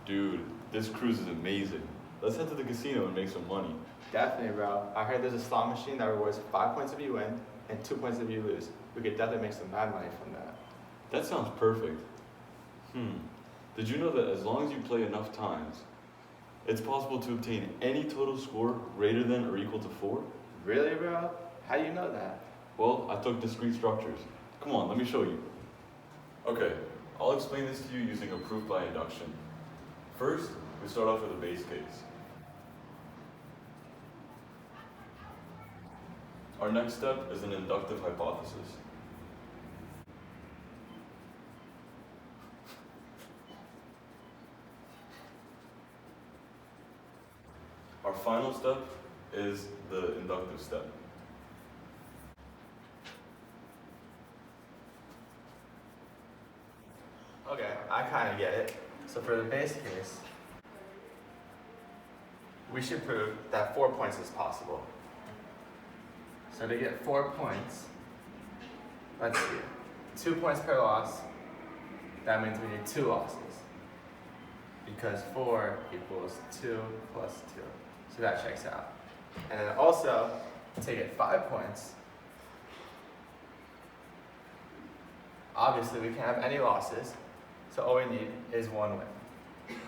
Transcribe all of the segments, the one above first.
Dude, this cruise is amazing. Let's head to the casino and make some money. Definitely, bro. I heard there's a slot machine that rewards 5 points if you win and 2 points if you lose. We could definitely make some bad money from that. That sounds perfect. Did you know that as long as you play enough times, it's possible to obtain any total score greater than or equal to 4? Really, bro? How do you know that? Well, I took discrete structures. Come on, let me show you. Okay, I'll explain this to you using a proof by induction. First, we start off with a base case. Our next step is an inductive hypothesis. Our final step is the inductive step. Okay, I kind of get it. So for the base case, we should prove that 4 points is possible. So to get 4 points, let's see, 2 points per loss, that means we need 2 losses. Because 4 equals 2 plus 2. So that checks out. And then also, to get 5 points, obviously we can't have any losses, so all we need is 1 win.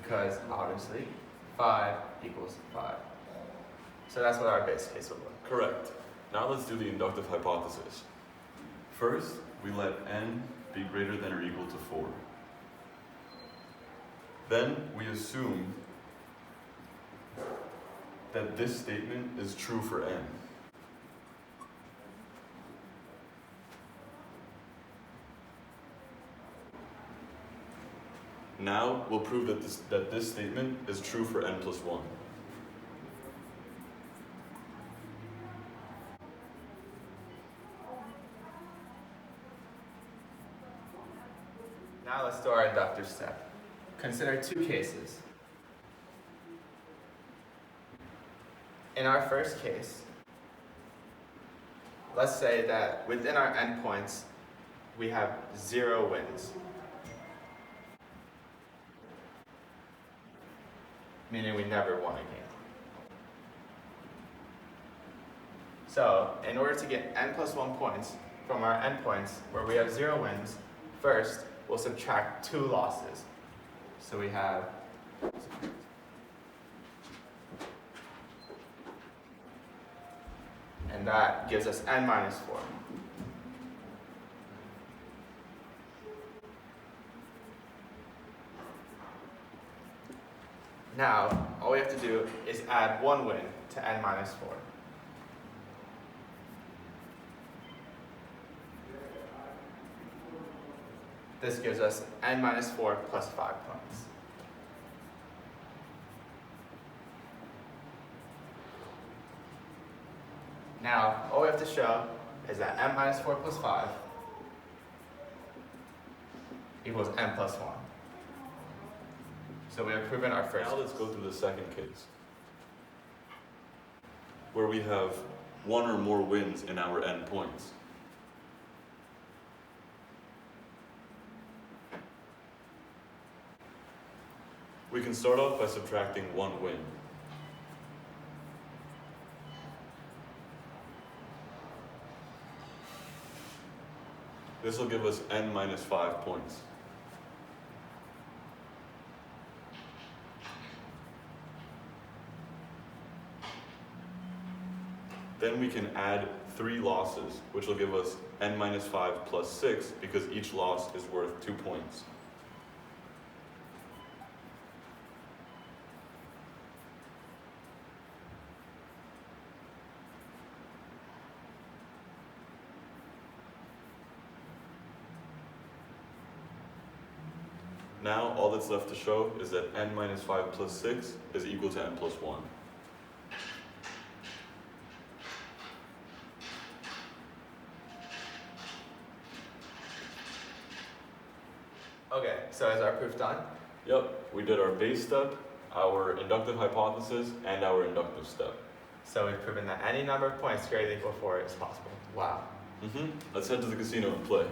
Because obviously, 5 equals 5. So that's what our base case would look. Correct. Now let's do the inductive hypothesis. First, we let n be greater than or equal to 4. Then we assume that this statement is true for n. Now we'll prove that this statement is true for n plus 1. Now let's do our inductive step. Consider 2 cases. In our first case, let's say that within our endpoints, we have 0 wins. Meaning we never won a game. So, in order to get n plus 1 points from our endpoints where we have 0 wins, first we'll subtract 2 losses. So we have and that gives us n minus 4. Now, all we have to do is add 1 win to n minus 4. This gives us n minus 4 plus 5 points. Now, all we have to show is that n minus 4 plus 5 equals n plus 1. So we have proven our first. Now let's go through the second case, where we have 1 or more wins in our n points. We can start off by subtracting 1 win. This will give us n minus 5 points. Then we can add 3 losses, which will give us n minus 5 plus 6, because each loss is worth 2 points. Now, all that's left to show is that n minus 5 plus 6 is equal to n plus 1. Okay, so is our proof done? Yep, we did our base step, our inductive hypothesis, and our inductive step. So we've proven that any number of points greater than or equal to 4 is possible. Wow. Let's head to the casino and play.